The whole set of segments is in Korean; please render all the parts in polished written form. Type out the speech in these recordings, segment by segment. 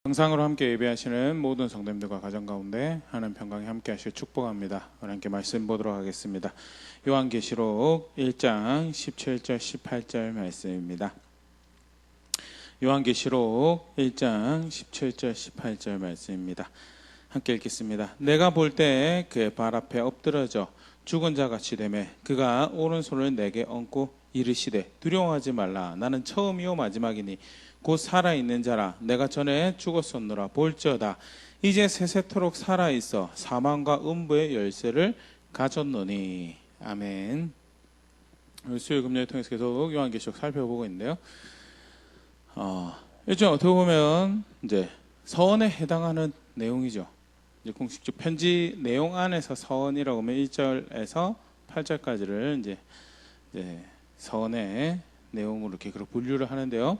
영상으로 함께 예배하시는 모든 성도님들과 가정 가운데 하나님 평강에 함께 하실 축복합니다. 하나님께 말씀 보도록 하겠습니다. 요한계시록 1장 17절 18절 말씀입니다. 요한계시록 1장 17절 18절 말씀입니다. 함께 읽겠습니다. 내가 볼 때 그의 발 앞에 엎드러져 죽은 자 같이 되매 그가 오른손을 내게 얹고 이르시되 두려워하지 말라. 나는 처음이요 마지막이니 곧 살아있는 자라. 내가 전에 죽었었노라. 볼지어다 이제 세세토록 살아있어 사망과 음부의 열쇠를 가졌노니. 아멘. 수요일 금요일 통해서 계속 요한계시록 살펴보고 있는데요. 일종 어떻게 보면 이제 서원에 해당하는 내용이죠. 이제 공식적 편지 내용 안에서 서원이라고 하면 1절에서 8절까지를 이제 서원의 내용으로 이렇게 그렇게 분류를 하는데요.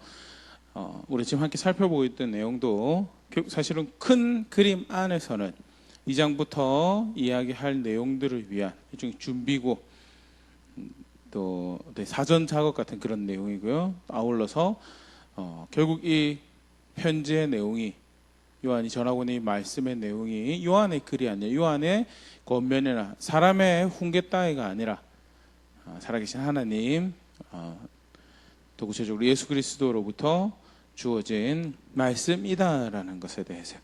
우리 지금 함께 살펴보고 있던 내용도 사실은 큰 그림 안에서는 2장부터 이야기할 내용들을 위한 일종의 준비고 또 사전 작업 같은 그런 내용이고요. 아울러서 결국 이 편지의 내용이 요한이 전하고 있는 이 말씀의 내용이 요한의 글이 아니라 요한의 권면이나 사람의 훈계 따위가 아니라 살아계신 하나님 또 구체적으로 예수 그리스도로부터 주어진 말씀이다라는 것에 대해서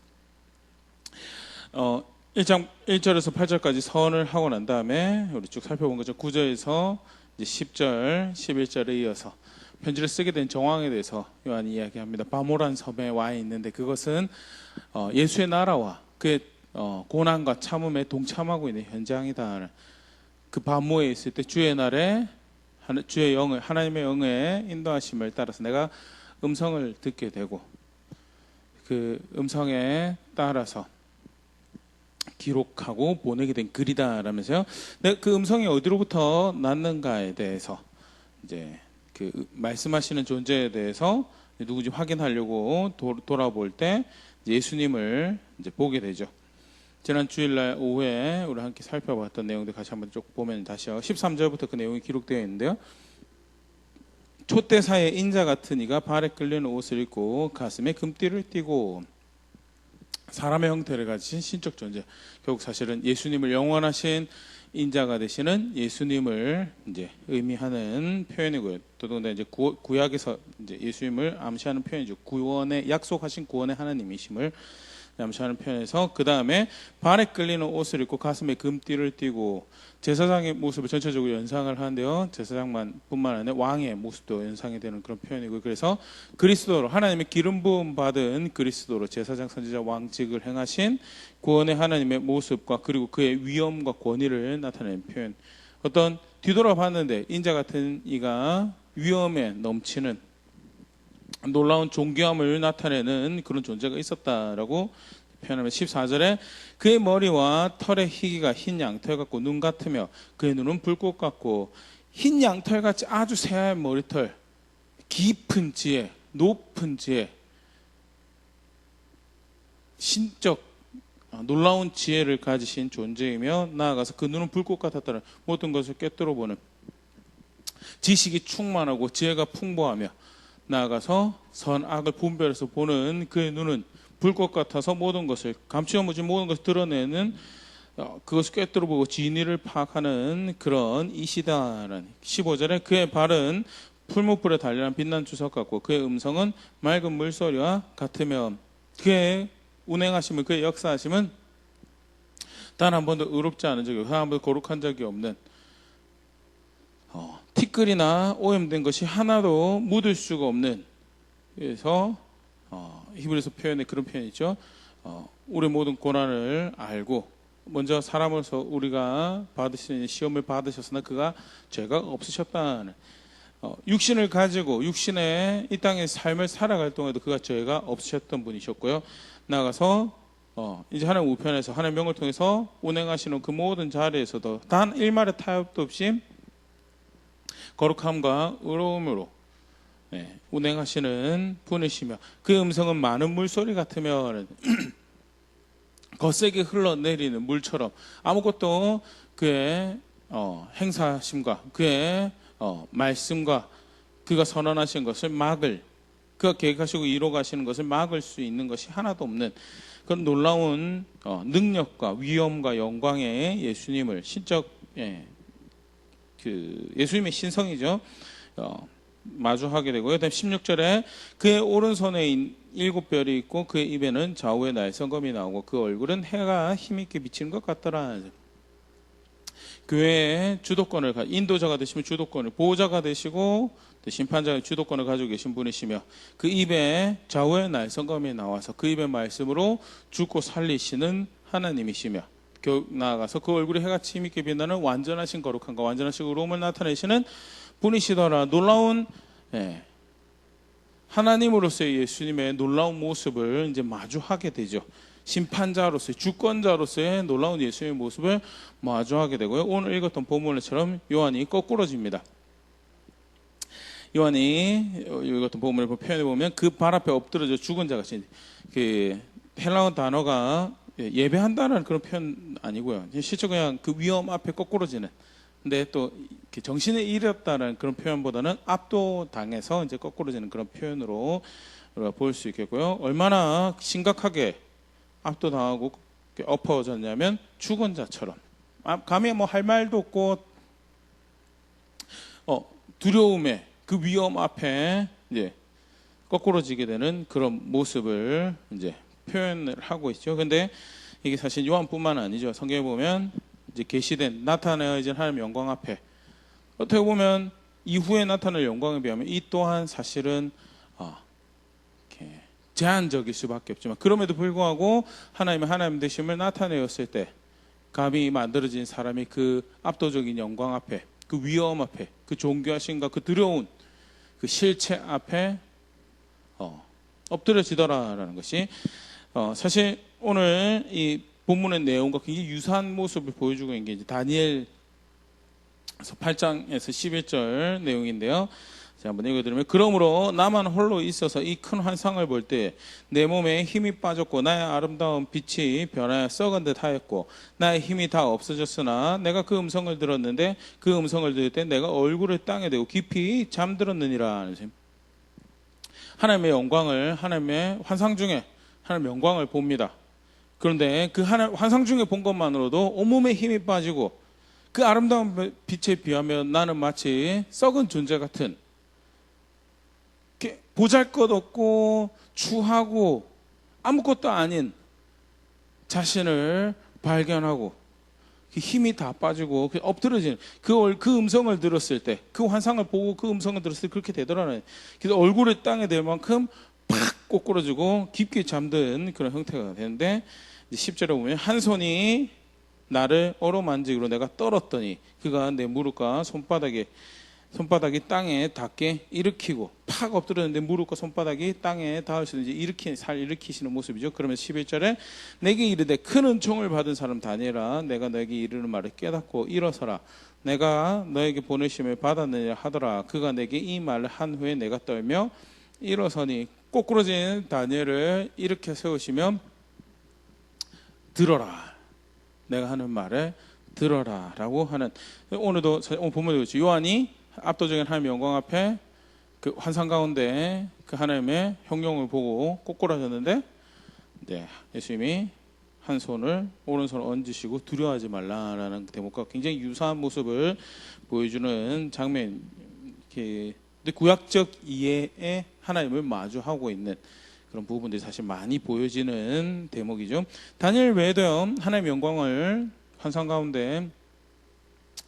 1장 1절에서 8절까지 서원을 하고 난 다음에 우리 쭉 살펴본 거죠. 9절에서 이제 10절, 11절에 이어서 편지를 쓰게 된 정황에 대해서 요한이 이야기합니다. 바모란 섬에 와 있는데 그것은 예수의 나라와 그의 고난과 참음에 동참하고 있는 현장이다. 그 바모에 있을 때 주의 날에 주의 영을 하나님의 영의 인도하심을 따라서 내가 음성을 듣게 되고 그 음성에 따라서 기록하고 보내게 된 글이다라면서요. 그 음성이 어디로부터 났는가에 대해서 이제 그 말씀하시는 존재에 대해서 누구지 확인하려고 돌아볼 때 예수님을 이제 보게 되죠. 지난 주일날 오후에 우리 함께 살펴봤던 내용들 같이 한번 쭉 보면 다시요. 13절부터 그 내용이 기록되어 있는데요. 촛대사의 인자 같은 이가 발에 끌리는 옷을 입고 가슴에 금띠를 띠고 사람의 형태를 가지신 신적 존재. 결국 사실은 예수님을 영원하신 인자가 되시는 예수님을 이제 의미하는 표현이고요. 더더군다나 이제 구약에서 이제 예수님을 암시하는 표현이죠. 구원의 약속하신 구원의 하나님이심을 암시하는 표현에서 그 다음에 발에 끌리는 옷을 입고 가슴에 금띠를 띠고 제사장의 모습을 전체적으로 연상을 하는데요. 제사장만 뿐만 아니라 왕의 모습도 연상이 되는 그런 표현이고요. 그래서 그리스도로 하나님의 기름 부음 받은 그리스도로 제사장 선지자 왕직을 행하신 구원의 하나님의 모습과 그리고 그의 위엄과 권위를 나타내는 표현. 어떤 뒤돌아봤는데 인자 같은 이가 위엄에 넘치는 놀라운 존귀함을 나타내는 그런 존재가 있었다라고 표현하면 14절에 그의 머리와 털의 희기가 흰 양털 같고 눈 같으며 그의 눈은 불꽃 같고. 흰 양털 같이 아주 새하얀 머리털, 깊은 지혜, 높은 지혜, 신적 놀라운 지혜를 가지신 존재이며 나아가서 그 눈은 불꽃 같았다는 모든 것을 꿰뚫어보는 지식이 충만하고 지혜가 풍부하며 나아가서 선악을 분별해서 보는 그의 눈은 불꽃 같아서 모든 것을 감추어무진 모든 것을 드러내는 그것을 꿰뚫어보고 진리를 파악하는 그런 이시다라는 15절에 그의 발은 풀무불에 달려난 빛난 주석 같고 그의 음성은 맑은 물소리와 같으며 그의 운행하심은 그의 역사하심은 단 한 번도 의롭지 않은 적이 없고 한 번도 거룩한 적이 없는 티끌이나 오염된 것이 하나도 묻을 수가 없는. 그래서 히브리서 표현에 그런 표현이 있죠. 우리 모든 고난을 알고 먼저 사람으로서 우리가 받으시는 시험을 받으셨으나 그가 죄가 없으셨다는 육신을 가지고 육신의 이 땅의 삶을 살아갈 동안에도 그가 죄가 없으셨던 분이셨고요. 나아가서 이제 하나님 우편에서 하나님 명을 통해서 운행하시는 그 모든 자리에서도 단 일말의 타협도 없이 거룩함과 의로움으로 운행하시는 분이시며 그 음성은 많은 물소리 같으며 거세게 흘러내리는 물처럼 아무것도 그의 행사심과 그의 말씀과 그가 선언하신 것을 막을 그가 계획하시고 이뤄가시는 것을 막을 수 있는 것이 하나도 없는 그런 놀라운 능력과 위엄과 영광의 예수님을 예수님의 신성이죠. 마주하게 되고요. 그다음 16절에 그의 오른손에 7별이 있고 그의 입에는 좌우에 날성검이 나오고 그 얼굴은 해가 힘있게 비치는 것 같더라. 교회의 주도권을 인도자가 되시면 주도권을 보호자가 되시고 심판자의 주도권을 가지고 계신 분이시며 그 입에 좌우에 날성검이 나와서 그 입의 말씀으로 죽고 살리시는 하나님이시며 나아가서 그 얼굴에 해같이 힘있게 빛나는 완전하신 거룩함과 완전하신 의로움을 나타내시는 분이시더라. 놀라운 하나님으로서의 예수님의 놀라운 모습을 이제 마주하게 되죠. 심판자로서의 주권자로서의 놀라운 예수님의 모습을 마주하게 되고요. 오늘 읽었던 본문처럼 요한이 거꾸로집니다. 요한이 읽었던 본문을 표현해 보면 그 발 앞에 엎드려져 죽은 자 같이, 그 헬라어 단어가 예배한다는 그런 표현 아니고요. 실제 그냥 그 위험 앞에 거꾸로지는. 근데 또 정신에 잃었다는 그런 표현보다는 압도당해서 이제 거꾸로지는 그런 표현으로 볼 수 있겠고요. 얼마나 심각하게 압도당하고 엎어졌냐면 죽은 자처럼 감히 뭐 할 말도 없고 두려움에 그 위험 앞에 이제 거꾸로지게 되는 그런 모습을 이제 표현을 하고 있죠. 근데 이게 사실 요한뿐만 아니죠. 성경에 보면 이제 계시된 나타내어진 하나님 영광 앞에 어떻게 보면 이후에 나타날 영광에 비하면 이 또한 사실은 제한적일 수밖에 없지만 그럼에도 불구하고 하나님의 하나님 되심을 나타내었을 때 감히 만들어진 사람이 그 압도적인 영광 앞에 그 위엄 앞에 그 존귀하심과 그 두려운 그 실체 앞에 엎드려지더라라는 것이 사실 오늘 이 본문의 내용과 굉장히 유사한 모습을 보여주고 있는 게 이제 다니엘서 8장에서 11절 내용인데요. 자, 한번 읽어드리면 그러므로 나만 홀로 있어서 이 큰 환상을 볼 때 내 몸에 힘이 빠졌고 나의 아름다운 빛이 변하여 썩은 듯 하였고 나의 힘이 다 없어졌으나 내가 그 음성을 들었는데 그 음성을 들을 때 내가 얼굴을 땅에 대고 깊이 잠들었느니라. 하나님의 영광을 하나님의 환상 중에 하나님의 영광을 봅니다. 그런데 그 환상 중에 본 것만으로도 온몸에 힘이 빠지고 그 아름다운 빛에 비하면 나는 마치 썩은 존재 같은 보잘것없고 추하고 아무것도 아닌 자신을 발견하고 힘이 다 빠지고 엎드러지는 그 음성을 들었을 때 그 환상을 보고 그 음성을 들었을 때 그렇게 되더라는. 그래서 얼굴을 땅에 댈 만큼 팍 꼬꾸라지고 깊게 잠든 그런 형태가 되는데 10절에 보면 한 손이 나를 어루만지기로 내가 떨었더니 그가 내 무릎과 손바닥이 땅에 닿게 일으키고 팍 엎드렸는데 무릎과 손바닥이 땅에 닿을 수 있는 일으키시는 모습이죠. 그러면서 11절에 내게 이르되 큰 은총을 받은 사람 다니엘아 내가 너에게 이르는 말을 깨닫고 일어서라. 내가 너에게 보내심을 받았느냐 하더라. 그가 내게 이 말을 한 후에 내가 떨며 일어서니 꼬꾸러진 다니엘을 일으켜 세우시며 들어라. 내가 하는 말을 들어라 라고 하는, 오늘도 오늘 본문에 그렇죠. 요한이 압도적인 하나님의 영광 앞에 그 환상 가운데 그 하나님의 형용을 보고 꼬꾸라졌는데 예수님이 한 손을 오른손을 얹으시고 두려워하지 말라라는 대목과 굉장히 유사한 모습을 보여주는 장면. 구약적 이해의 하나님을 마주하고 있는 그런 부분들이 사실 많이 보여지는 대목이죠. 다니엘 외에도요 하나님의 영광을 환상 가운데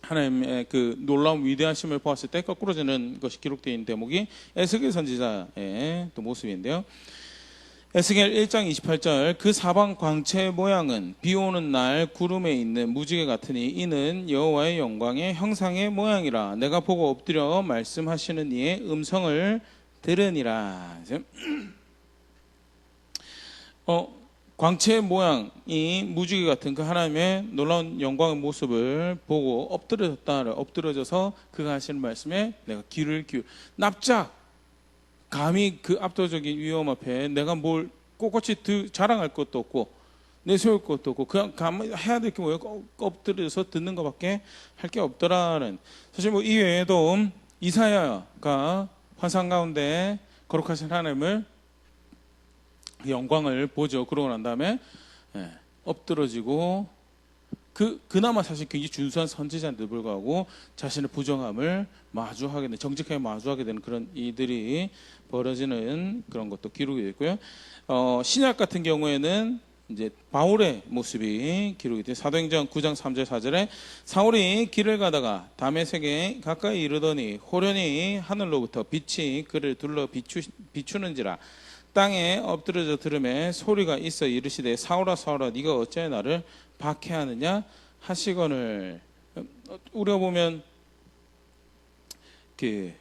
하나님의 그 놀라운 위대하심을 보았을 때 거꾸로지는 것이 기록되어 있는 대목이 에스겔 선지자의 또 모습인데요. 에스겔 1장 28절 그 사방 광채의 모양은 비 오는 날 구름에 있는 무지개 같으니 이는 여호와의 영광의 형상의 모양이라. 내가 보고 엎드려 말씀하시는 이의 음성을 들으니라. 광채의 모양이 무지개 같은 그 하나님의 놀라운 영광의 모습을 보고 엎드려져서 그가 하시는 말씀에 내가 귀를 납작 감히 그 압도적인 위험 앞에 내가 뭘 꼿꼿이 자랑할 것도 없고 내세울 것도 없고 그냥 해야 될 게 뭐예요? 엎드려서 듣는 것밖에 할 게 없더라는. 사실 뭐 이 외에도 이사야가 환상 가운데 거룩하신 하나님을 영광을 보죠. 그러고 난 다음에 엎드러지고 그나마 사실 굉장히 준수한 선지자인데도 불구하고 자신의 부정함을 마주하게 되는, 정직하게 마주하게 되는 그런 일들이 벌어지는 그런 것도 기록이 되어 있고요. 신약 같은 경우에는 이제 바울의 모습이 기록이 돼요. 사도행전 9장 3절 4절에 사울이 길을 가다가 다메섹에 가까이 이르더니 호련히 하늘로부터 빛이 그를 둘러 비추는지라 땅에 엎드려져 들음에 소리가 있어 이르시되 사울아 사울아 네가 어찌하여 나를 박해하느냐 하시거늘. 우리가 보면 이렇게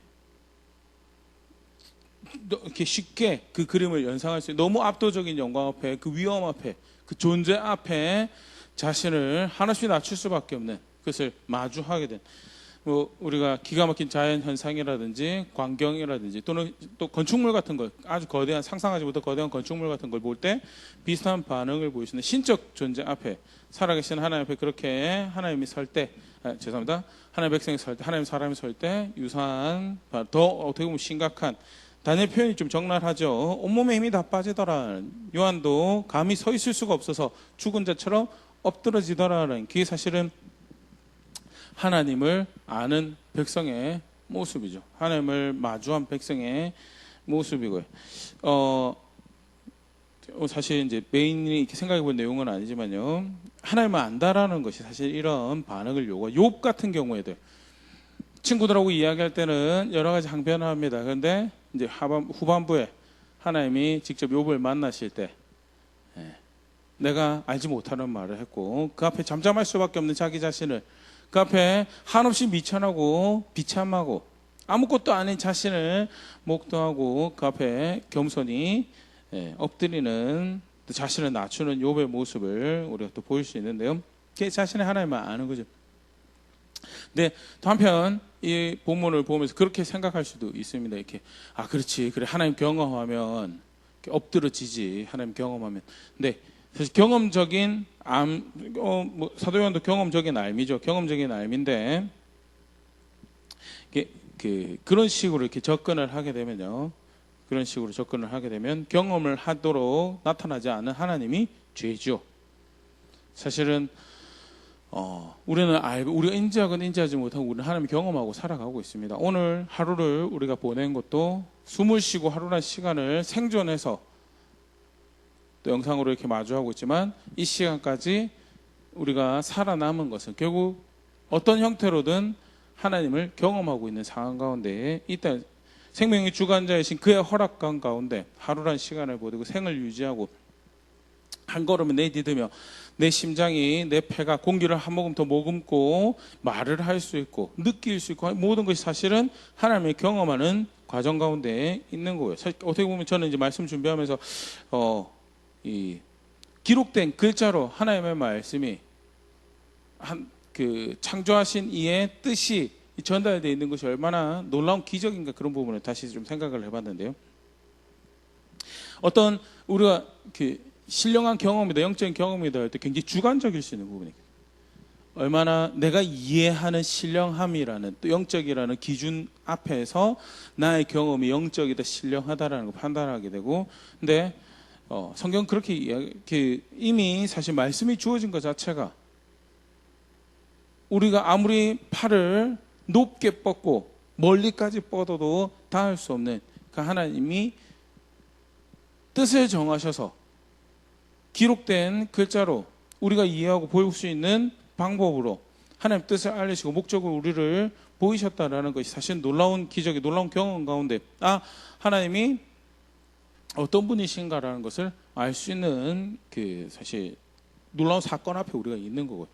쉽게 그 그림을 연상할 수 있는, 너무 압도적인 영광 앞에, 그 위험 앞에, 그 존재 앞에 자신을 하나씩 낮출 수밖에 없는, 그것을 마주하게 된, 우리가 기가 막힌 자연 현상이라든지 광경이라든지 또는 또 건축물 같은 걸, 아주 거대한, 상상하지 못한 거대한 건축물 같은 걸 볼 때 비슷한 반응을 보이시는 신적 존재 앞에, 살아계신 하나님 앞에 그렇게 하나님이 설 때, 하나님의 백성이 설 때, 하나님 사람이 설 때 유사한, 더 어떻게 보면 심각한, 다니엘 표현이 좀 적나라하죠. 온몸에 힘이 다 빠지더라. 요한도 감히 서 있을 수가 없어서 죽은 자처럼 엎드러지더라는, 그게 사실은 하나님을 아는 백성의 모습이죠. 하나님을 마주한 백성의 모습이고요. 사실 이제 메인이 이렇게 생각해 볼 내용은 아니지만요. 하나님을 안다라는 것이 사실 이런 반응을 요구해요. 욥 같은 경우에도 친구들하고 이야기할 때는 여러 가지 항변을 합니다. 그런데 이제 후반부에 하나님이 직접 욥을 만나실 때 내가 알지 못하는 말을 했고, 그 앞에 잠잠할 수밖에 없는 자기 자신을, 그 앞에 한없이 미천하고 비참하고 아무것도 아닌 자신을 목도하고 그 앞에 겸손히 엎드리는, 자신을 낮추는 욥의 모습을 우리가 또 보일 수 있는데요. 그게 자신의 하나님을 아는 거죠. 근데 또 한편 이 본문을 보면서 그렇게 생각할 수도 있습니다. 이렇게, 아 그렇지, 그래, 하나님 경험하면 엎드러지지, 하나님 경험하면. 근데 사실 경험적인 사도 요한도 경험적인 알미죠. 경험적인 알미인데 그런 식으로 이렇게 접근을 하게 되면요, 그런 식으로 접근을 하게 되면 경험을 하도록 나타나지 않은 하나님이 죄죠. 사실은 우리는 알고, 우리가 인지하건 인지하지 못하고 우리는 하나님 경험하고 살아가고 있습니다. 오늘 하루를 우리가 보낸 것도 숨을 쉬고 하루라는 시간을 생존해서 또 영상으로 이렇게 마주하고 있지만, 이 시간까지 우리가 살아남은 것은 결국 어떤 형태로든 하나님을 경험하고 있는 상황 가운데 있다. 생명의 주관자이신 그의 허락관 가운데 하루라는 시간을 보내고 생을 유지하고 한 걸음을 내디디며 내 심장이, 내 폐가 공기를 한 모금 더 머금고 말을 할 수 있고 느낄 수 있고, 모든 것이 사실은 하나님을 경험하는 과정 가운데 있는 거예요. 사실 어떻게 보면 저는 이제 말씀 준비하면서 이 기록된 글자로 하나님의 말씀이 그 창조하신 이의 뜻이 전달되어 있는 것이 얼마나 놀라운 기적인가, 그런 부분을 다시 좀 생각을 해봤는데요. 어떤 우리가 신령한 경험이다, 영적인 경험이다 할 때 굉장히 주관적일 수 있는 부분이에요. 얼마나 내가 이해하는 신령함이라는, 또 영적이라는 기준 앞에서 나의 경험이 영적이다, 신령하다라는 걸 판단하게 되고, 근데 성경 그렇게 이미 사실 말씀이 주어진 것 자체가 우리가 아무리 팔을 높게 뻗고 멀리까지 뻗어도 닿을 수 없는 그 하나님이 뜻을 정하셔서 기록된 글자로 우리가 이해하고 볼 수 있는 방법으로 하나님 뜻을 알리시고 목적을 우리를 보이셨다라는 것이 사실 놀라운 기적이, 놀라운 경험 가운데 하나님이 어떤 분이신가라는 것을 알 수 있는 사실 놀라운 사건 앞에 우리가 있는 거고요.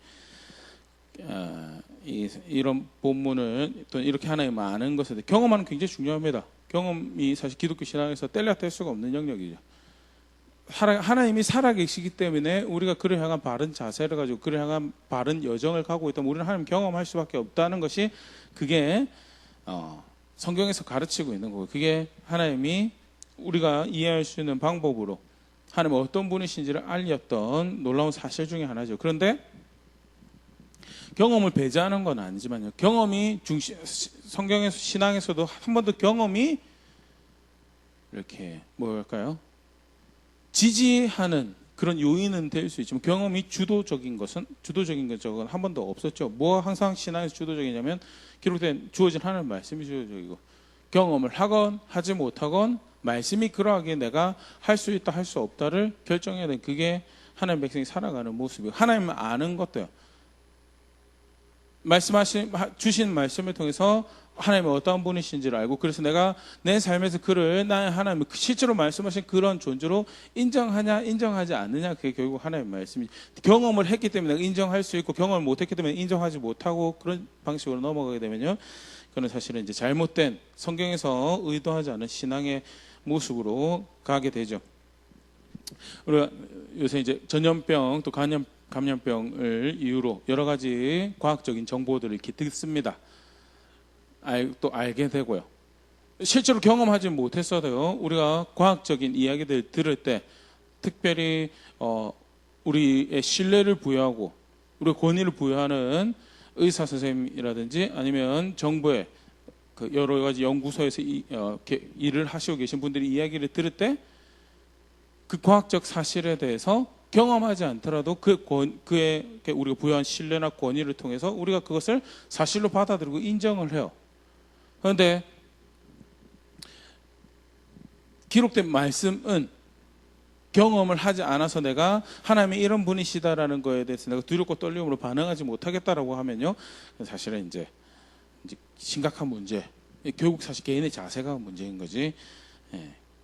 이런 본문을 또 이렇게 하나님을 아는 것에 대해 경험하는 게 굉장히 중요합니다. 경험이 사실 기독교 신앙에서 뗄래야 뗄 수가 없는 영역이죠. 하나님이 살아계시기 때문에 우리가 그를 향한 바른 자세를 가지고 그를 향한 바른 여정을 가고 있다면 우리는 하나님 경험할 수밖에 없다는 것이, 그게 성경에서 가르치고 있는 거고, 그게 하나님이 우리가 이해할 수 있는 방법으로 하나님은 어떤 분이신지를 알렸던 놀라운 사실 중에 하나죠. 그런데 경험을 배제하는 건 아니지만요, 경험이 성경에서, 신앙에서도 한 번도 경험이 이렇게 뭐랄까요? 지지하는 그런 요인은 될 수 있지만 경험이 주도적인 것은 한 번도 없었죠. 뭐 항상 신앙에서 주도적이냐면 기록된 주어진 하나님 말씀이 주도적이고 경험을 하건 하지 못하건 말씀이 그러하게 내가 할 수 있다 할 수 없다를 결정해야 돼. 그게 하나님 백성이 살아가는 모습이고 하나님을 아는 것도요. 주신 말씀을 통해서 하나님이 어떠한 분이신지를 알고 그래서 내가 내 삶에서 그를 나의 하나님 실제로 말씀하신 그런 존재로 인정하냐 인정하지 않느냐 그게 결국 하나님의 말씀이지. 경험을 했기 때문에 내가 인정할 수 있고 경험을 못했기 때문에 인정하지 못하고 그런 방식으로 넘어가게 되면요. 그건 사실은 이제 잘못된 성경에서 의도하지 않은 신앙의 모습으로 가게 되죠. 우리가 요새 이제 전염병 또 감염병을 이유로 여러 가지 과학적인 정보들을 이렇게 듣습니다. 또 알게 되고요. 실제로 경험하지 못했어도요. 우리가 과학적인 이야기들 들을 때 특별히 우리의 신뢰를 부여하고 우리의 권위를 부여하는 의사 선생님이라든지 아니면 정부의 그 여러 가지 연구소에서 일을 하시고 계신 분들이 이야기를 들을 때 그 과학적 사실에 대해서 경험하지 않더라도 그의 우리가 부여한 신뢰나 권위를 통해서 우리가 그것을 사실로 받아들이고 인정을 해요. 그런데 기록된 말씀은 경험을 하지 않아서 내가 하나님이 이런 분이시다라는 거에 대해서 내가 두렵고 떨림으로 반응하지 못하겠다라고 하면요. 사실은 이제 심각한 문제. 결국 사실 개인의 자세가 문제인 거지.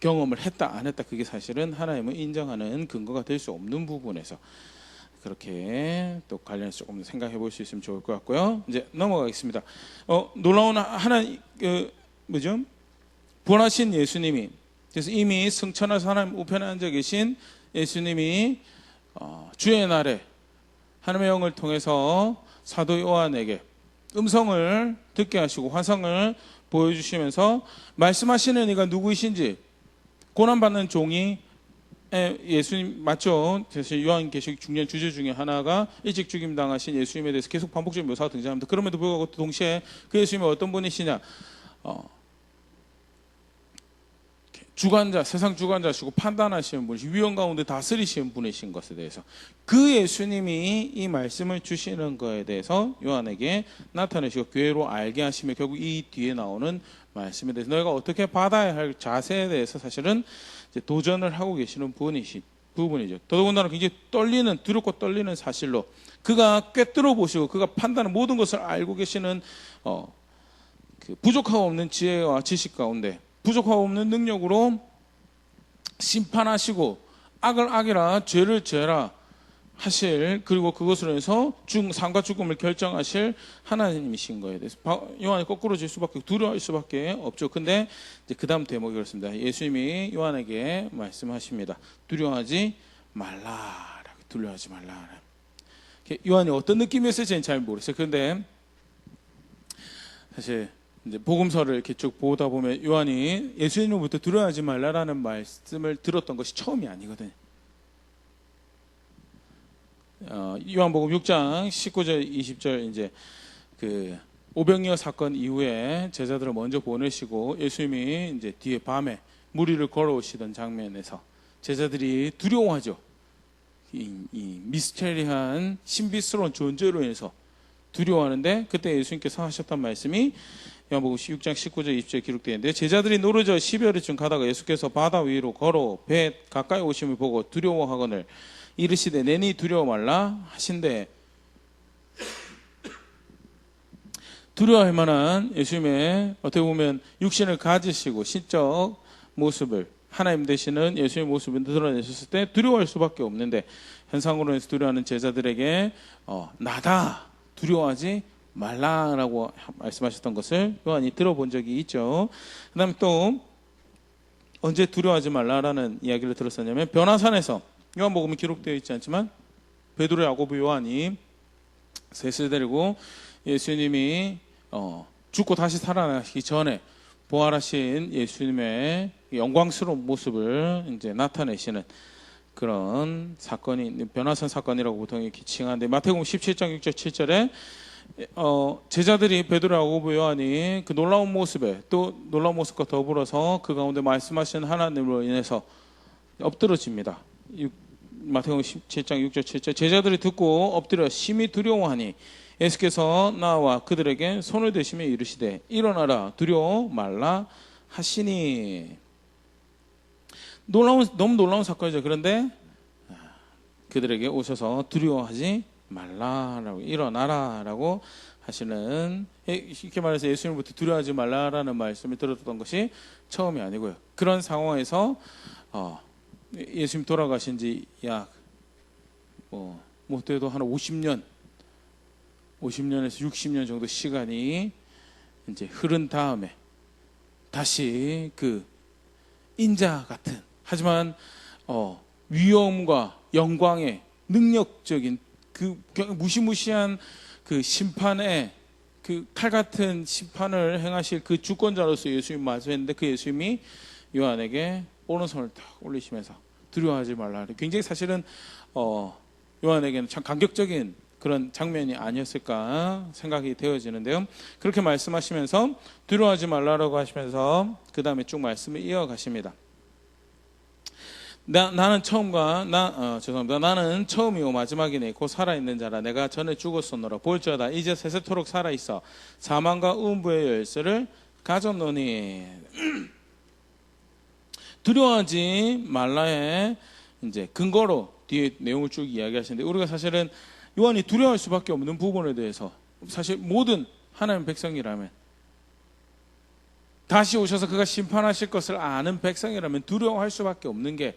경험을 했다 안 했다 그게 사실은 하나님을 인정하는 근거가 될 수 없는 부분에서 그렇게 또 관련해서 조금 생각해 볼 수 있으면 좋을 것 같고요. 이제 넘어가겠습니다. 놀라운 부활하신 예수님이 그래서 이미 승천해서 하나님 우편에 앉아 계신 예수님이 주의 날에 하나님의 영을 통해서 사도 요한에게 음성을 듣게 하시고 환상을 보여주시면서 말씀하시는 이가 누구이신지 고난받는 종이 예수님 맞죠? 사실 요한계시록 중요한 주제 중에 하나가 일찍 죽임 당하신 예수님에 대해서 계속 반복적인 묘사가 등장합니다. 그럼에도 불구하고 동시에 그 예수님이 어떤 분이시냐? 주관자, 세상 주관자시고 판단하시는 분이시고 위험 가운데 다스리시는 분이신 것에 대해서 그 예수님이 이 말씀을 주시는 것에 대해서 요한에게 나타내시고 교회로 알게 하시며 결국 이 뒤에 나오는 말씀에 대해서 너희가 어떻게 받아야 할 자세에 대해서 사실은 이제 도전을 하고 계시는 부분이죠. 더더군다나 굉장히 두렵고 떨리는 사실로 그가 꿰뚫어 보시고 그가 판단하는 모든 것을 알고 계시는 그 부족하고 없는 지혜와 지식 가운데 부족하고 없는 능력으로 심판하시고 악을 악이라 죄를 죄라 하실 그리고 그것으로 해서 삶과 죽음을 결정하실 하나님이신 거에 대해서 요한이 거꾸로 질 수밖에 두려워할 수밖에 없죠. 근데 이제 그 다음 대목이 그렇습니다. 예수님이 요한에게 말씀하십니다. 두려워하지 말라. 두려워하지 말라. 요한이 어떤 느낌이었을지는 잘 모르겠어요. 그런데 사실 이제 복음서를 이렇게 쭉 보다 보면 요한이 예수님으로부터 두려워하지 말라라는 말씀을 들었던 것이 처음이 아니거든요. 요한복음 6장 19절 20절 이제 그 오병이어 사건 이후에 제자들을 먼저 보내시고 예수님이 이제 뒤에 밤에 무리를 걸어오시던 장면에서 제자들이 두려워하죠. 이 미스테리한 신비스러운 존재로 인해서 두려워하는데 그때 예수님께서 하셨던 말씀이 요한복음 6장 19절 20절 기록되어 있는데 제자들이 노르저 10여리쯤 가다가 예수께서 바다 위로 걸어 배 가까이 오심을 보고 두려워하거늘 이르시되 내니 두려워 말라 하신대. 두려워할 만한 예수님의 어떻게 보면 육신을 가지시고 신적 모습을 하나님 되시는 예수님의 모습을 드러내셨을 때 두려워할 수밖에 없는데 현상으로 해서 두려워하는 제자들에게 나다 두려워하지 말라라고 말씀하셨던 것을 요한이 들어본 적이 있죠. 그 다음에 또 언제 두려워하지 말라라는 이야기를 들었었냐면 변화산에서 요한복음은 기록되어 있지 않지만 베드로, 야고보, 요한이 셋을 데리고 예수님이 죽고 다시 살아나시기 전에 부활하신 예수님의 영광스러운 모습을 이제 나타내시는 그런 사건이 변화산 사건이라고 보통 이렇게 칭하는데 마태복음 17장 6절 7절에 제자들이 베드로, 야고보, 요한이 그 놀라운 모습에 또 놀라운 모습과 더불어서 그 가운데 말씀하신 하나님으로 인해서 엎드러집니다. 마태복음 17장 6절 7절 제자들이 듣고 엎드려 심히 두려워하니 예수께서 나와 그들에게 손을 대시며 이르시되 일어나라 두려워 말라 하시니. 너무 놀라운 사건이죠. 그런데 그들에게 오셔서 두려워하지 말라라고 일어나라라고 하시는, 이렇게 말해서 예수님부터 두려워하지 말라라는 말씀을 들었던 것이 처음이 아니고요. 그런 상황에서 예수님 돌아가신 지 약 못해도 한 50년에서 60년 정도 시간이 이제 흐른 다음에 다시 그 인자 같은, 하지만 위엄과 영광의 능력적인 그 무시무시한 그 심판의 그 칼 같은 심판을 행하실 그 주권자로서 예수님 마주했는데, 그 예수님이 요한에게 오른손을 딱 올리시면서 두려워하지 말라. 굉장히 사실은 요한에게는 참 감격적인 그런 장면이 아니었을까 생각이 되어지는데요. 그렇게 말씀하시면서 두려워하지 말라라고 하시면서 그 다음에 쭉 말씀을 이어가십니다. 나는 처음이요 마지막이니 곧 살아있는 자라. 내가 전에 죽었었노라. 볼지어다 이제 세세토록 살아있어 사망과 음부의 열쇠를 가졌노니. 두려워하지 말라의 이제 근거로 뒤에 내용을 쭉 이야기하시는데, 우리가 사실은 요한이 두려워할 수밖에 없는 부분에 대해서 사실 모든 하나님의 백성이라면, 다시 오셔서 그가 심판하실 것을 아는 백성이라면 두려워할 수밖에 없는 게,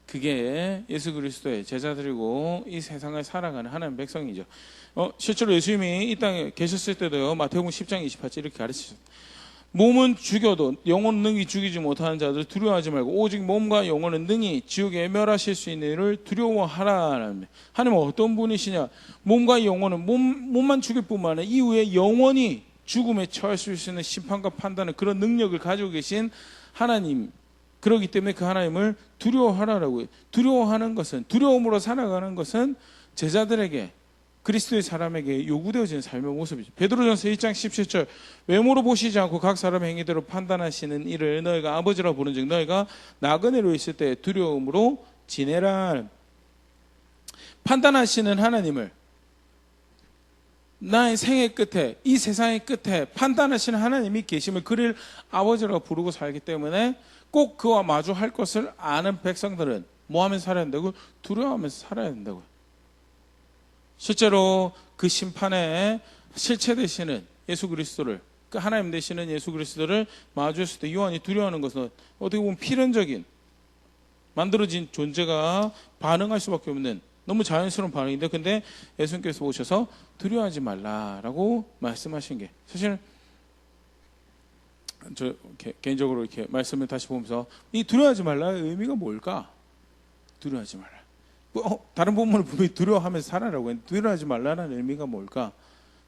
그게 예수 그리스도의 제자들이고 이 세상을 살아가는 하나님의 백성이죠. 실제로 예수님이 이 땅에 계셨을 때도요, 마태복음 10장 28절 이렇게 가르치셨어요. 몸은 죽여도 영혼은 능히 죽이지 못하는 자들 두려워하지 말고 오직 몸과 영혼은 능히 지옥에 멸하실 수 있는 이를 두려워하라. 하나님은 어떤 분이시냐? 몸과 영혼은 몸만 죽일 뿐만 아니라 이후에 영원히 죽음에 처할 수 있는 심판과 판단을 그런 능력을 가지고 계신 하나님. 그렇기 때문에 그 하나님을 두려워하라라고. 두려워하는 것은, 두려움으로 살아가는 것은 제자들에게, 그리스도의 사람에게 요구되어지는 삶의 모습이죠. 베드로전서 1장 17절 외모로 보시지 않고 각 사람의 행위대로 판단하시는 이를 너희가 아버지라 부른즉 너희가 나그네로 있을 때 두려움으로 지내라. 판단하시는 하나님을 나의 생애 끝에, 이 세상의 끝에 판단하시는 하나님이 계심을 그를 아버지라고 부르고 살기 때문에 꼭 그와 마주할 것을 아는 백성들은 뭐 하면서 살아야 된다고? 두려워하면서 살아야 된다고요. 실제로 그 심판의 실체 되시는 예수 그리스도를, 그 하나님 되시는 예수 그리스도를 마주했을 때 요한이 두려워하는 것은 어떻게 보면 필연적인 만들어진 존재가 반응할 수밖에 없는 너무 자연스러운 반응인데, 근데 예수님께서 오셔서 두려워하지 말라라고 말씀하신 게, 사실 저 개인적으로 이렇게 말씀을 다시 보면서 이 두려워하지 말라의 의미가 뭘까? 두려워하지 말라. 다른 본문을 보면 두려워하면서 살아라고 했는데 두려워하지 말라는 의미가 뭘까?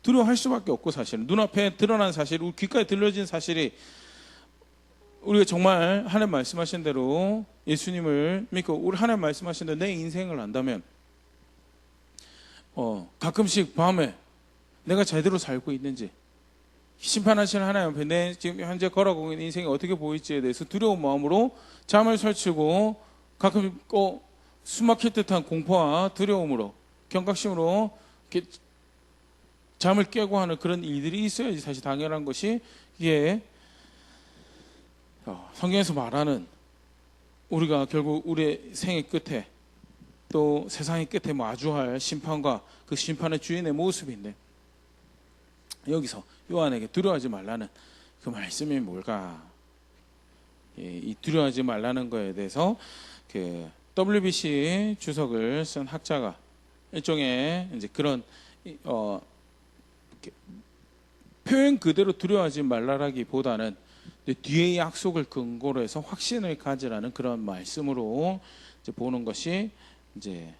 두려워할 수밖에 없고, 사실은 눈앞에 드러난 사실, 우리 귓가에 들려진 사실이, 우리가 정말 하나님 말씀하신 대로 예수님을 믿고 우리 하나님 말씀하신 대로 내 인생을 안다면 가끔씩 밤에 내가 제대로 살고 있는지, 심판하시는 하나님 앞에 내 지금 현재 걸어가고 있는 인생이 어떻게 보일지에 대해서 두려운 마음으로 잠을 설치고, 가끔 숨막힐 듯한 공포와 두려움으로, 경각심으로 이렇게 잠을 깨고 하는 그런 일들이 있어야지 사실 당연한 것이, 이게 성경에서 말하는 우리가 결국 우리의 생애 끝에 또 세상의 끝에 마주할 심판과 그 심판의 주인의 모습인데, 여기서 요한에게 두려워하지 말라는 그 말씀이 뭘까? 이 두려워하지 말라는 거에 대해서 그 WBC 주석을 쓴 학자가 일종의 이제 그런 표현 그대로 두려워하지 말라라기보다는 뒤의 약속을 근거로 해서 확신을 가지라는 그런 말씀으로 이제 보는 것이 이제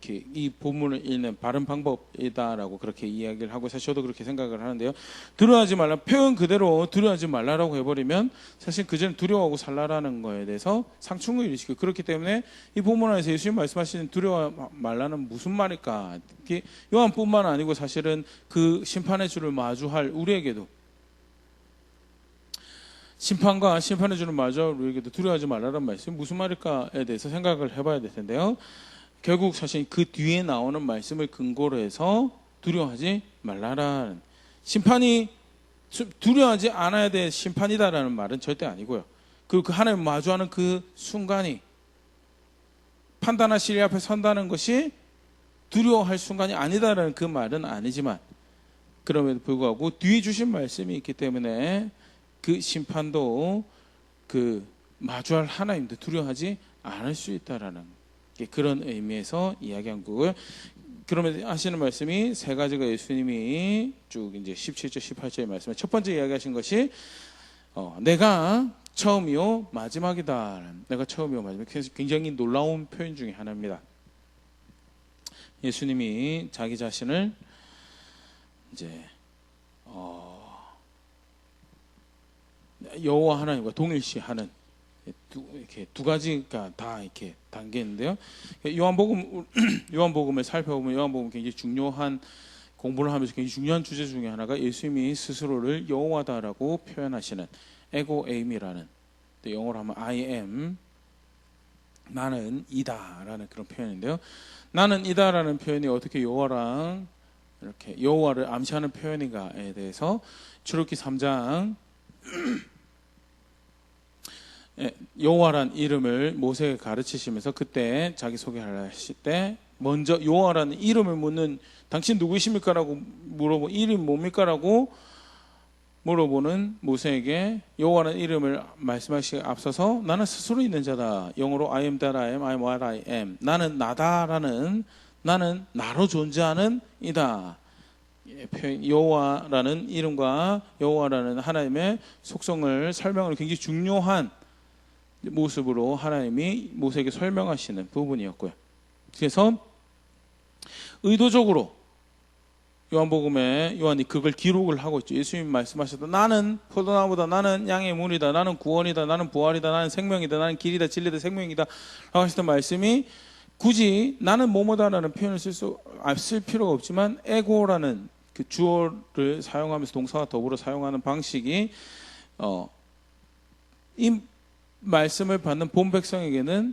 이렇게 이 본문을 읽는 바른 방법이다라고 그렇게 이야기를 하고, 사실 저도 그렇게 생각을 하는데요. 두려워하지 말라, 표현 그대로 두려워하지 말라라고 해버리면 사실 그전에 두려워하고 살라라는 거에 대해서 상충을 일으키고, 그렇기 때문에 이 본문 안에서 예수님 말씀하시는 두려워 말라는 무슨 말일까? 요한뿐만 아니고 사실은 그 심판의 주를 마주할 우리에게도, 심판과 심판의 주를 마주할 우리에게도 두려워하지 말라는 말씀이 무슨 말일까에 대해서 생각을 해봐야 될 텐데요. 결국 사실 그 뒤에 나오는 말씀을 근거로 해서 두려워하지 말라라는, 심판이 두려워하지 않아야 될 심판이다라는 말은 절대 아니고요. 그리고 그 하나님 마주하는 그 순간이, 판단하실 일 앞에 선다는 것이 두려워할 순간이 아니다라는 그 말은 아니지만, 그럼에도 불구하고 뒤에 주신 말씀이 있기 때문에 그 심판도 그 마주할 하나님도 두려워하지 않을 수 있다라는 그런 의미에서 이야기한 거고요. 그러면 하시는 말씀이 세 가지가 예수님이 쭉 이제 17절, 18절의 말씀에 첫 번째 이야기하신 것이 내가 처음이요 마지막이다. 내가 처음이요 마지막. 그래서 굉장히 놀라운 표현 중에 하나입니다. 예수님이 자기 자신을 이제 여호와 하나님과 동일시하는 이렇게 두 가지가 다 이렇게 담겼는데요. 요한복음을 살펴보면 요한복음 굉장히 중요한, 공부를 하면서 굉장히 중요한 주제 중에 하나가 예수님이 스스로를 여호와다라고 표현하시는 에고 에임이라는, 영어로 하면 I am, 나는 이다라는 그런 표현인데요. 나는 이다라는 표현이 어떻게 여호와랑 이렇게 여호와를 암시하는 표현인가에 대해서 출애굽기 3장 여호와란 이름을 모세에게 가르치시면서 그때 자기 소개를 하실 때 먼저 여호와라는 이름을 묻는, 당신 누구이십니까? 라고 물어보고, 이름 뭡니까? 라고 물어보는 모세에게 여호와라는 이름을 말씀하시기에 앞서서 나는 스스로 있는 자다, 영어로 I am that I am, I am what I am, 나는 나다라는, 나는 나로 존재하는 이다, 여호와라는 이름과 여호와라는 하나님의 속성을 설명하는 굉장히 중요한 모습으로 하나님이 모세에게 설명하시는 부분이었고요. 그래서 의도적으로 요한복음에 요한이 그걸 기록을 하고 있죠. 예수님이 말씀하셨다, 나는 포도나무다, 나는 양의 문이다, 나는 구원이다, 나는 부활이다, 나는 생명이다, 나는 길이다, 진리다, 생명이다 라고 하셨던 말씀이 굳이 나는 뭐뭐다라는 표현을 쓸 필요가 없지만 에고라는 그 주어를 사용하면서 동사와 더불어 사용하는 방식이 이 말씀을 받는 본 백성에게는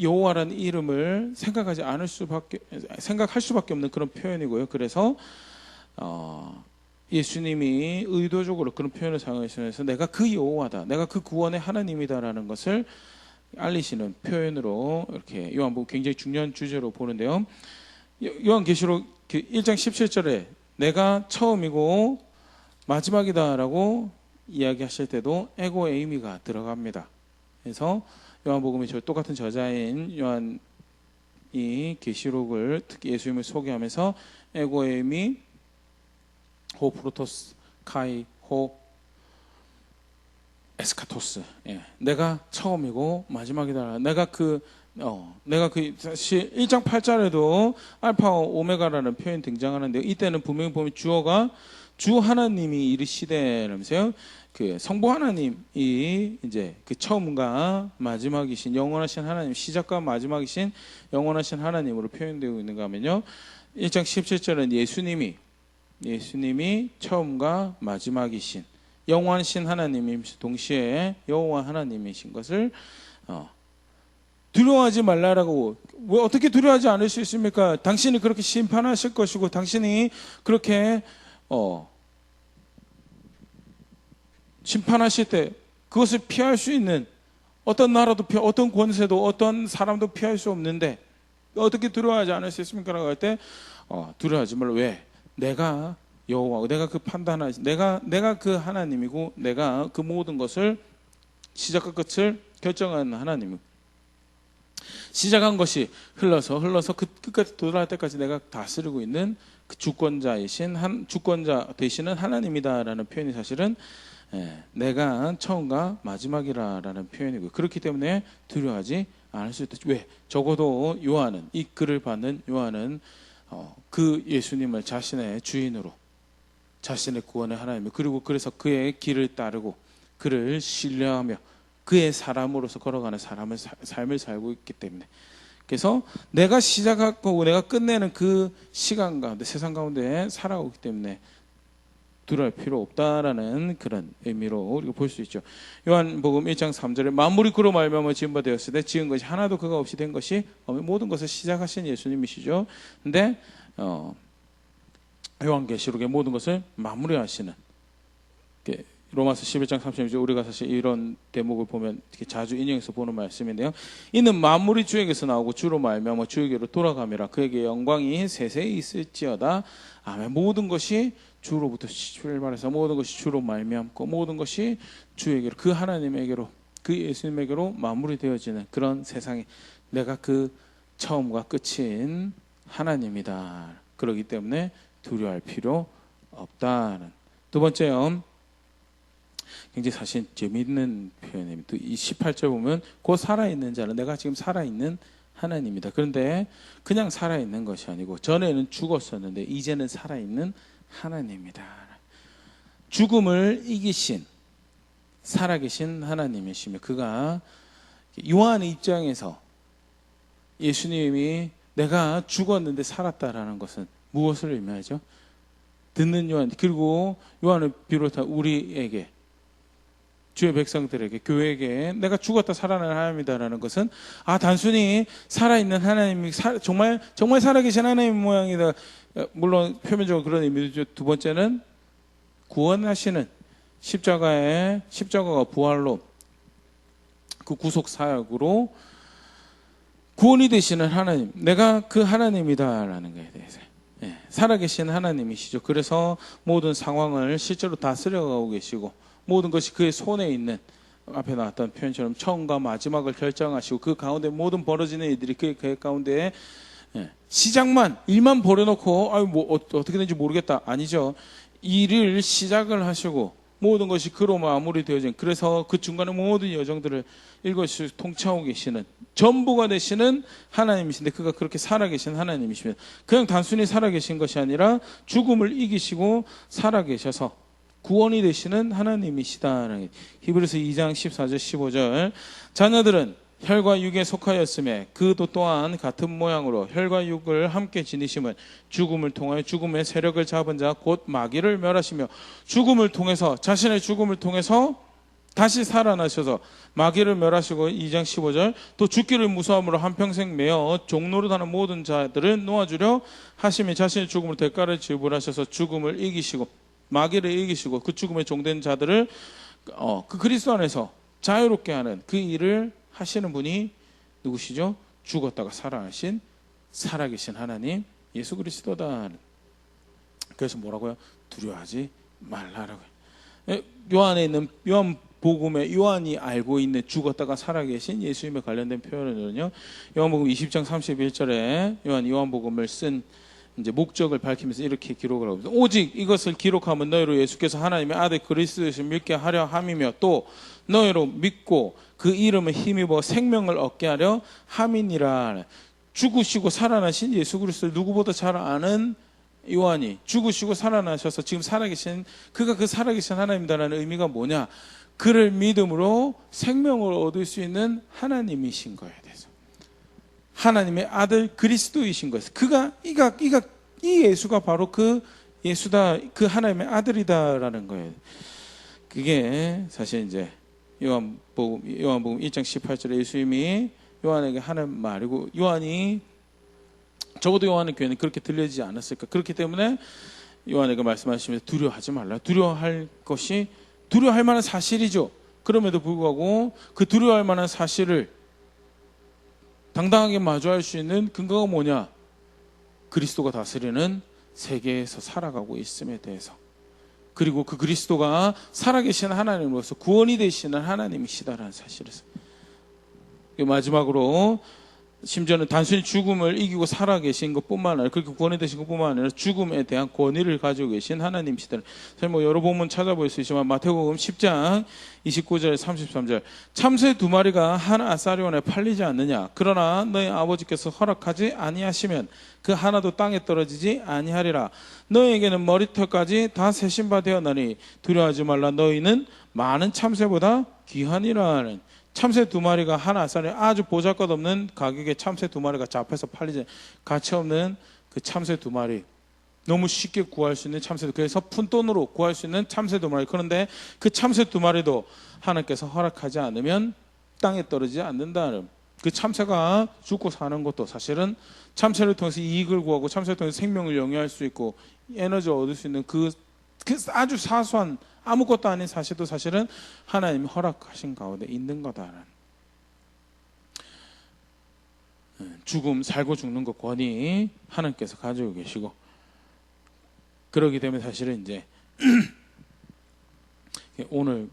여호와라는 이름을 생각할 수밖에 없는 그런 표현이고요. 그래서 예수님이 의도적으로 그런 표현을 사용하시면서 내가 그 여호와다, 내가 그 구원의 하나님이다라는 것을 알리시는 표현으로 이렇게 요한복음 굉장히 중요한 주제로 보는데요. 요한계시록 1장 17절에 내가 처음이고 마지막이다라고 이야기하실 때도 에고 에이미가 들어갑니다. 그래서 요한복음이 똑같은 저자인 요한이 계시록을 특히 예수님을 소개하면서 에고 에이미 호 프로토스 카이 호 에스카토스, 내가 처음이고 마지막이다. 내가 사실 1장 8절에도 알파와 오메가라는 표현이 등장하는데요. 이때는 분명히 보면 주어가 주 하나님이 이르시되라면서요. 그 성부 하나님이 이제 그 처음과 마지막이신 영원하신 하나님, 시작과 마지막이신 영원하신 하나님으로 표현되고 있는가 하면요. 1장 17절은 예수님이 처음과 마지막이신 영원하신 하나님이면서 동시에 여호와 하나님이신 것을 두려워하지 말라라고. 왜 어떻게 두려워하지 않을 수 있습니까? 당신이 그렇게 심판하실 것이고, 당신이 그렇게 심판하실 때 그것을 피할 수 있는 어떤 나라도 어떤 권세도 어떤 사람도 피할 수 없는데 어떻게 두려워하지 않을 수 있습니까? 라고 할 때 두려워하지 말라. 왜? 내가 여호와고, 내가 그 판단하신, 내가 그 하나님이고, 내가 그 모든 것을 시작과 끝을 결정하는 하나님. 시작한 것이 흘러서 그 끝까지 도달할 때까지 내가 다스리고 있는 그 주권자 되시는 하나님이다라는 표현이 사실은 내가 처음과 마지막이라는 표현이고요. 그렇기 때문에 두려워하지 않을 수 있다. 왜? 적어도 요한은, 이 글을 받는 요한은 그 예수님을 자신의 주인으로, 자신의 구원의 하나님, 그리고 그래서 그의 길을 따르고 그를 신뢰하며 그의 사람으로서 걸어가는 삶을 살고 있기 때문에, 그래서 내가 시작하고 내가 끝내는 그 시간 가운데, 세상 가운데 살아오기 때문에 두려울 필요 없다라는 그런 의미로 우리가 볼 수 있죠. 요한복음 1장 3절에 만물이 그로 말미암아 지은 바 되었을 때 지은 것이 하나도 그가 없이 된 것이 모든 것을 시작하신 예수님이시죠. 근데 요한계시록의 모든 것을 마무리하시는, 로마서 11장 36절, 우리가 사실 이런 대목을 보면 자주 인용해서 보는 말씀인데요. 이는 만물이 주에게서 나오고 주로 말미암아 주에게로 돌아감이라. 그에게 영광이 세세히 있을지어다. 아멘. 모든 것이 주로부터 출발해서 모든 것이 주로 말미암고 모든 것이 주에게로, 그 하나님에게로, 그 예수님에게로 마무리되어지는 그런 세상에 내가 그 처음과 끝인 하나님이다. 그렇기 때문에 두려워할 필요 없다는. 두 번째요, 굉장히 사실 재미있는 표현입니다. 이 18절 보면 곧 살아있는 자는, 내가 지금 살아있는 하나님이다. 그런데 그냥 살아있는 것이 아니고 전에는 죽었었는데 이제는 살아있는 하나님이다. 죽음을 이기신 살아계신 하나님이시며, 그가 요한의 입장에서 예수님이 내가 죽었는데 살았다라는 것은 무엇을 의미하죠? 듣는 요한, 그리고 요한을 비롯한 우리에게, 주의 백성들에게, 교회에게 내가 죽었다 살아난 하나님이다라는 것은 단순히 살아있는 하나님이 정말 살아계신 하나님 모양이다. 물론 표면적으로 그런 의미죠. 두 번째는 구원하시는 십자가가 부활로 그 구속 사역으로 구원이 되시는 하나님, 내가 그 하나님이다라는 것에 대해서 살아계신 하나님이시죠. 그래서 모든 상황을 실제로 다스려가고 계시고 모든 것이 그의 손에 있는, 앞에 나왔던 표현처럼 처음과 마지막을 결정하시고 그 가운데 모든 벌어지는 일들이 그 가운데 시작만, 일만 버려놓고 어떻게 되는지 모르겠다, 아니죠. 일을 시작을 하시고 모든 것이 그로 마무리되어진, 그래서 그 중간에 모든 여정들을 일것이 통치하고 계시는 전부가 되시는 하나님이신데, 그가 그렇게 살아계신 하나님이시면 그냥 단순히 살아계신 것이 아니라 죽음을 이기시고 살아계셔서 구원이 되시는 하나님이시다. 히브리서 2장 14절 15절, 자녀들은 혈과 육에 속하였음에 그도 또한 같은 모양으로 혈과 육을 함께 지니심은 죽음을 통하여 죽음의 세력을 잡은 자 곧 마귀를 멸하시며, 죽음을 통해서, 자신의 죽음을 통해서 다시 살아나셔서 마귀를 멸하시고, 2장 15절, 또 죽기를 무서움으로 한평생 매어 종노릇하는 모든 자들을 놓아주려 하시며 자신의 죽음을 대가를 지불하셔서 죽음을 이기시고 마귀를 이기시고 그 죽음에 종된 자들을 그 그리스도 안에서 자유롭게 하는 그 일을 하시는 분이 누구시죠? 죽었다가 살아나신 살아계신 하나님 예수 그리스도다. 그래서 뭐라고요? 두려워하지 말라라고요. 요한에 있는 요한복음에 요한이 알고 있는 죽었다가 살아계신 예수님에 관련된 표현은요, 요한복음 20장 31절에 요한복음을 쓴 이제 목적을 밝히면서 이렇게 기록을 하고 있습니다. 오직 이것을 기록하면 너희로 예수께서 하나님의 아들 그리스도이심을 믿게 하려 함이며 또 너희로 믿고 그 이름을 힘입어 생명을 얻게 하려 함이니라. 죽으시고 살아나신 예수 그리스도를 누구보다 잘 아는 요한이 죽으시고 살아나셔서 지금 살아계신, 그가 그 살아계신 하나님이다라는 의미가 뭐냐? 그를 믿음으로 생명을 얻을 수 있는 하나님이신 거예요. 하나님의 아들 그리스도이신 거예요. 이 예수가 바로 그 예수다, 그 하나님의 아들이다라는 거예요. 그게 사실 이제 요한복음 1장 18절에 예수님이 요한에게 하는 말이고, 요한이, 적어도 요한의 교회는 그렇게 들려지지 않았을까. 그렇기 때문에 요한에게 말씀하시면서 두려워하지 말라. 두려워할 만한 사실이죠. 그럼에도 불구하고 그 두려워할 만한 사실을 당당하게 마주할 수 있는 근거가 뭐냐? 그리스도가 다스리는 세계에서 살아가고 있음에 대해서, 그리고 그 그리스도가 살아계신 하나님으로서 구원이 되시는 하나님이시다라는 사실에서, 마지막으로 심지어는 단순히 죽음을 이기고 살아계신 것뿐만 아니라 그렇게 구원이 되신 것뿐만 아니라 죽음에 대한 권위를 가지고 계신 하나님이시다. 사실 뭐 여러 본문 찾아볼 수 있지만 마태복음 10장 29절 33절 참새 두 마리가 한 아사리온에 팔리지 않느냐 그러나 너희 아버지께서 허락하지 아니하시면 그 하나도 땅에 떨어지지 아니하리라. 너희에게는 머리털까지 다 세신 바 되었나니 두려워하지 말라. 너희는 많은 참새보다 귀하니라. 참새 두 마리가 한 아사리 아주 보잘것없는 가격에 참새 두 마리가 잡혀서 팔리지 가치 없는 그 참새 두 마리 너무 쉽게 구할 수 있는 참새 그래서 푼돈으로 구할 수 있는 참새 두 마리 그런데 그 참새 두 마리도 하나님께서 허락하지 않으면 땅에 떨어지지 않는다는 그 참새가 죽고 사는 것도 사실은 참새를 통해서 이익을 구하고 참새를 통해서 생명을 영위할 수 있고 에너지를 얻을 수 있는 그 아주 사소한 아무것도 아닌 사실도 사실은 하나님이 허락하신 가운데 있는 거다라는 죽음 살고 죽는 것 권위 하나님께서 가지고 계시고 그러기 때문에 사실은 이제 오늘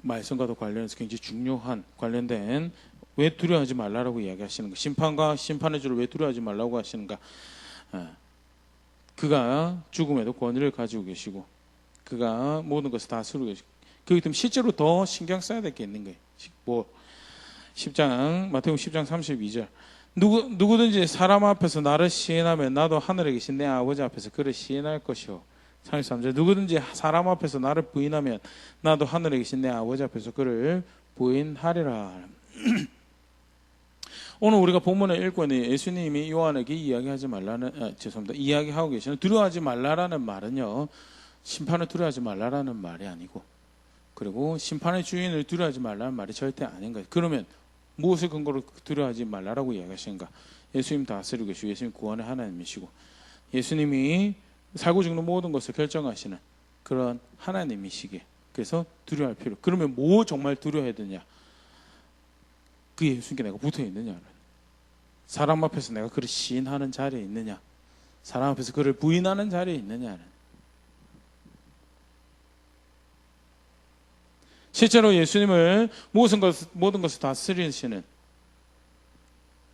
말씀과도 관련해서 굉장히 중요한 관련된 왜 두려워하지 말라라고 이야기하시는가 심판과 심판의 주를 왜 두려워하지 말라고 하시는가 그가 죽음에도 권위를 가지고 계시고 그가 모든 것을 다스리고 계시고 그렇기 때문에 실제로 더 신경 써야 될 게 있는 거예요. 뭐 10장 마태복음 10장 32절 누구든지 사람 앞에서 나를 시인하면 나도 하늘에 계신 내 아버지 앞에서 그를 시인할 것이요 33절 누구든지 사람 앞에서 나를 부인하면 나도 하늘에 계신 내 아버지 앞에서 그를 부인하리라. 오늘 우리가 본문에 읽고 있는 예수님이 요한에게 이야기하지 말라는 이야기하고 계시는 두려워하지 말라라는 말은요 심판을 두려워하지 말라라는 말이 아니고 그리고 심판의 주인을 두려워하지 말라는 말이 절대 아닌 거예요. 그러면 무엇을 근거로 두려워하지 말라라고 이야기하시는가? 예수님 다스리고 계시고 예수님 구원의 하나님이시고 예수님이 살고 죽는 모든 것을 결정하시는 그런 하나님이시기에 그래서 두려워할 필요. 그러면 뭐 정말 두려워해야 되냐? 그 예수님께 내가 붙어 있느냐? 사람 앞에서 내가 그를 시인하는 자리에 있느냐? 사람 앞에서 그를 부인하는 자리에 있느냐는 실제로 예수님을 모든 것을 다스리시는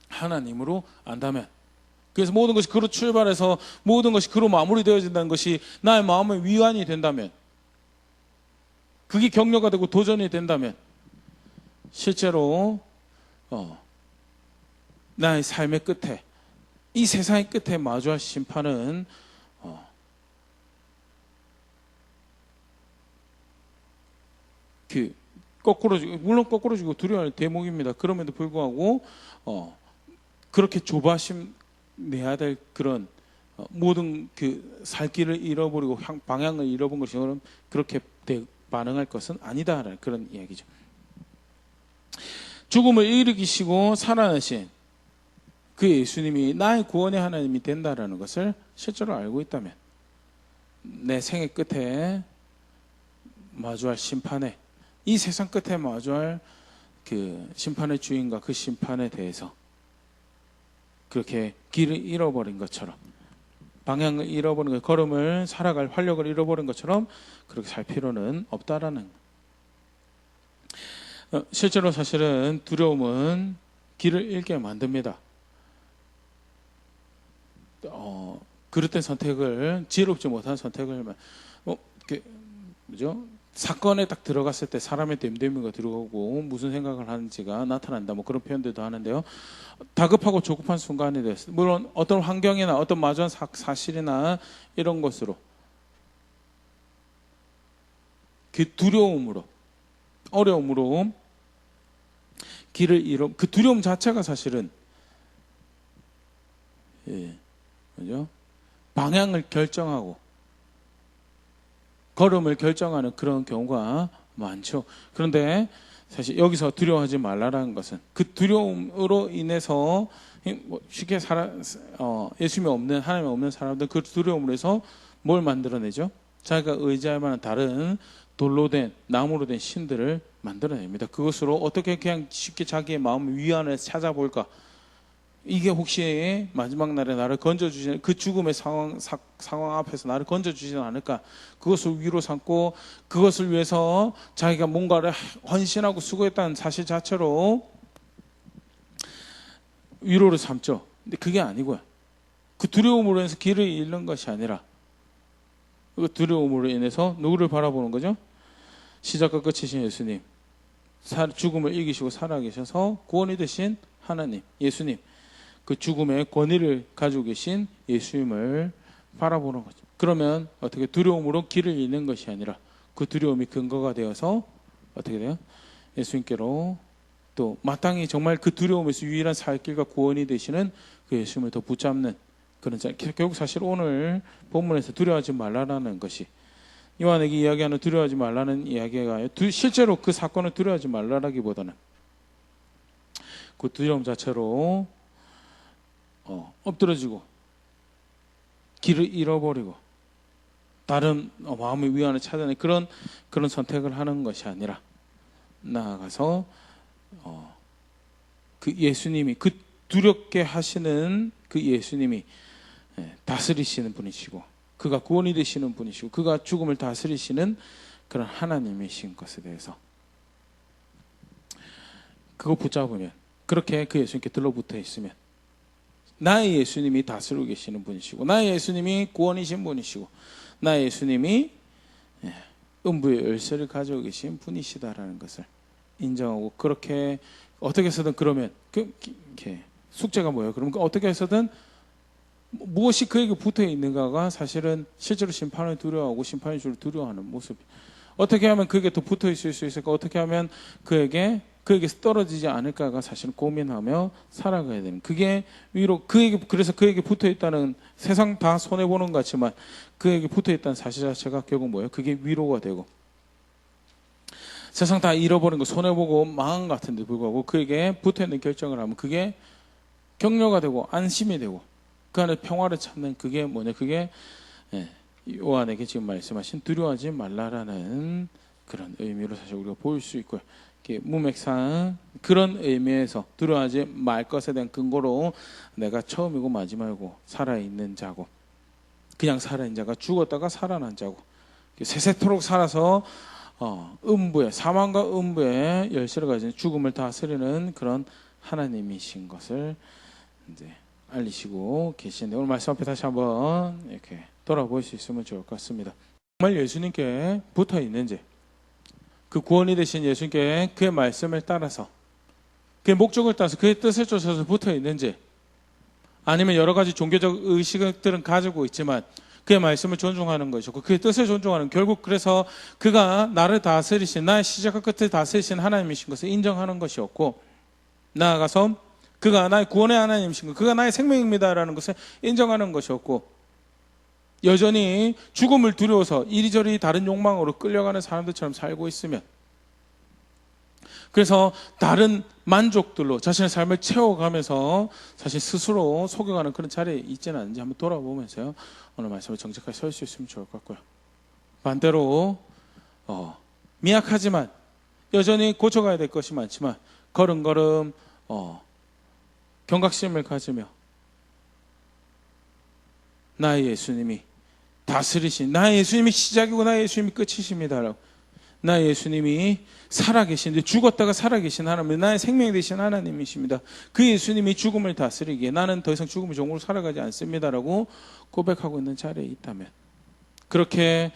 하나님으로 안다면 그래서 모든 것이 그로 출발해서 모든 것이 그로 마무리되어진다는 것이 나의 마음의 위안이 된다면 그게 격려가 되고 도전이 된다면 실제로 나의 삶의 끝에 이 세상의 끝에 마주할 심판은 물론 거꾸로 지고 두려워할 대목입니다. 그럼에도 불구하고 그렇게 조바심 내야 될 그런 모든 그 살 길을 잃어버리고 방향을 잃어본 것이 그렇게 반응할 것은 아니다라는 그런 이야기죠. 죽음을 일으키시고 살아나신 그 예수님이 나의 구원의 하나님이 된다라는 것을 실제로 알고 있다면 내 생애 끝에 마주할 심판에 이 세상 끝에 마주할 그 심판의 주인과 그 심판에 대해서 그렇게 길을 잃어버린 것처럼 방향을 잃어버린 것, 걸음을 살아갈 활력을 잃어버린 것처럼 그렇게 살 필요는 없다라는 실제로 사실은 두려움은 길을 잃게 만듭니다. 그릇된 선택을 지혜롭지 못한 선택을 사건에 딱 들어갔을 때 사람의 됨됨이가 들어오고 무슨 생각을 하는지가 나타난다. 뭐 그런 표현들도 하는데요. 다급하고 조급한 순간이 됐어요. 물론 어떤 환경이나 어떤 마주한 사실이나 이런 것으로 그 두려움으로 어려움으로 길을 그 두려움 자체가 사실은 그죠? 방향을 결정하고 걸음을 결정하는 그런 경우가 많죠. 그런데 사실 여기서 두려워하지 말라라는 것은 그 두려움으로 인해서 쉽게 예수님이 없는 하나님이 없는 사람들 그 두려움으로 해서 뭘 만들어내죠? 자기가 의지할 만한 다른 돌로 된 나무로 된 신들을 만들어냅니다. 그것으로 어떻게 그냥 쉽게 자기의 마음의 위안을 찾아볼까? 이게 혹시 마지막 날에 나를 건져주시는 그 죽음의 상황 앞에서 나를 건져주지는 않을까? 그것을 위로 삼고 그것을 위해서 자기가 뭔가를 헌신하고 수고했다는 사실 자체로 위로를 삼죠. 근데 그게 아니고요. 그 두려움으로 인해서 길을 잃는 것이 아니라 그 두려움으로 인해서 누구를 바라보는 거죠? 시작과 끝이신 예수님, 죽음을 이기시고 살아계셔서 구원이 되신 하나님, 예수님, 그 죽음의 권위를 가지고 계신 예수님을 바라보는 거죠. 그러면 어떻게 두려움으로 길을 잃는 것이 아니라 그 두려움이 근거가 되어서 어떻게 돼요? 예수님께로 또 마땅히 정말 그 두려움에서 유일한 살 길과 구원이 되시는 그 예수님을 더 붙잡는 그런 자. 결국 사실 오늘 본문에서 두려워하지 말라라는 것이 요한에게 이야기하는 두려워하지 말라는 이야기가 실제로 그 사건을 두려워하지 말라라기보다는 그 두려움 자체로 엎드러지고 길을 잃어버리고 다른 마음의 위안을 찾아내 그런 선택을 하는 것이 아니라 나아가서 그 예수님이 그 두렵게 하시는 그 예수님이 다스리시는 분이시고 그가 구원이 되시는 분이시고 그가 죽음을 다스리시는 그런 하나님이신 것에 대해서 그거 붙잡으면 그렇게 그 예수님께 들러붙어 있으면 나의 예수님이 다스리고 계시는 분이시고 나의 예수님이 구원이신 분이시고 나의 예수님이 음부의 열쇠를 가지고 계신 분이시다라는 것을 인정하고 그렇게 어떻게 해서든 그러면 숙제가 뭐예요? 그러면 어떻게 해서든 무엇이 그에게 붙어 있는가가 사실은 실제로 심판을 두려워하고 심판의 주를 두려워하는 모습. 어떻게 하면 그에게 더 붙어 있을 수 있을까? 어떻게 하면 그에게 떨어지지 않을까가 사실 고민하며 살아가야 되는. 그게 그래서 그에게 붙어 있다는 세상 다 손해 보는 것 같지만 그에게 붙어 있다는 사실 자체가 결국 뭐예요? 그게 위로가 되고 세상 다 잃어버린 거 손해 보고 망한 것 같은데 불구하고 그에게 붙어 있는 결정을 하면 그게 격려가 되고 안심이 되고 그 안에 평화를 찾는 그게 뭐냐? 그게 요한에게 지금 말씀하신 두려워하지 말라라는 그런 의미로 사실 우리가 볼 수 있고요. 문맥상 그런 의미에서 두려워하지 말 것에 대한 근거로 내가 처음이고 마지막이고 살아있는 자고 그냥 살아있는 자가 죽었다가 살아난 자고 세세토록 살아서 사망과 음부의 열쇠를 가진 죽음을 다스리는 그런 하나님이신 것을 이제 알리시고 계시는데 오늘 말씀 앞에 다시 한번 이렇게 돌아볼 수 있으면 좋을 것 같습니다. 정말 예수님께 붙어 있는지 그 구원이 되신 예수님께 그의 말씀을 따라서 그의 목적을 따라서 그의 뜻을 쫓아서 붙어 있는지 아니면 여러 가지 종교적 의식들은 가지고 있지만 그의 말씀을 존중하는 것이고 그의 뜻을 존중하는 결국 그래서 그가 나를 다스리신 나의 시작과 끝을 다스리신 하나님이신 것을 인정하는 것이었고 나아가서 그가 나의 구원의 하나님이신 것 그가 나의 생명입니다라는 것을 인정하는 것이었고 여전히 죽음을 두려워서 이리저리 다른 욕망으로 끌려가는 사람들처럼 살고 있으면 그래서 다른 만족들로 자신의 삶을 채워가면서 사실 스스로 속여가는 그런 자리에 있지는 않은지 한번 돌아보면서요 오늘 말씀을 정직하게 설 수 있으면 좋을 것 같고요. 반대로 미약하지만 여전히 고쳐가야 될 것이 많지만 걸음걸음 경각심을 가지며 나의 예수님이 다스리신 나의 예수님이 시작이고 나의 예수님이 끝이십니다. 나의 예수님이 살아계신데 죽었다가 살아계신 하나님 나의 생명이 되신 하나님이십니다. 그 예수님이 죽음을 다스리기에 나는 더 이상 죽음의 종으로 살아가지 않습니다라고 고백하고 있는 자리에 있다면 그렇게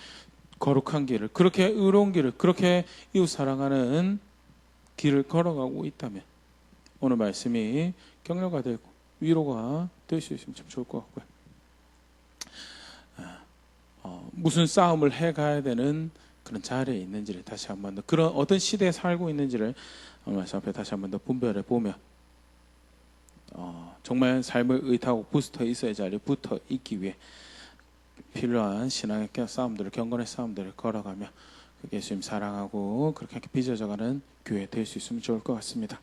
거룩한 길을 그렇게 의로운 길을 그렇게 이웃 사랑하는 길을 걸어가고 있다면 오늘 말씀이 격려가 되고 위로가 될 수 있으면 참 좋을 것 같고요. 무슨 싸움을 해가야 되는 그런 자리에 있는지를 다시 한번 더 그런 어떤 시대에 살고 있는지를 오늘 말씀 앞에 다시 한번 더 분별해 보며 정말 삶을 의탁하고 붙어 있어야 자리에 붙어 있기 위해 필요한 신앙의 싸움들을 경건의 싸움들을 걸어가며 예수님 사랑하고 그렇게 빚어져가는 교회 될 수 있으면 좋을 것 같습니다.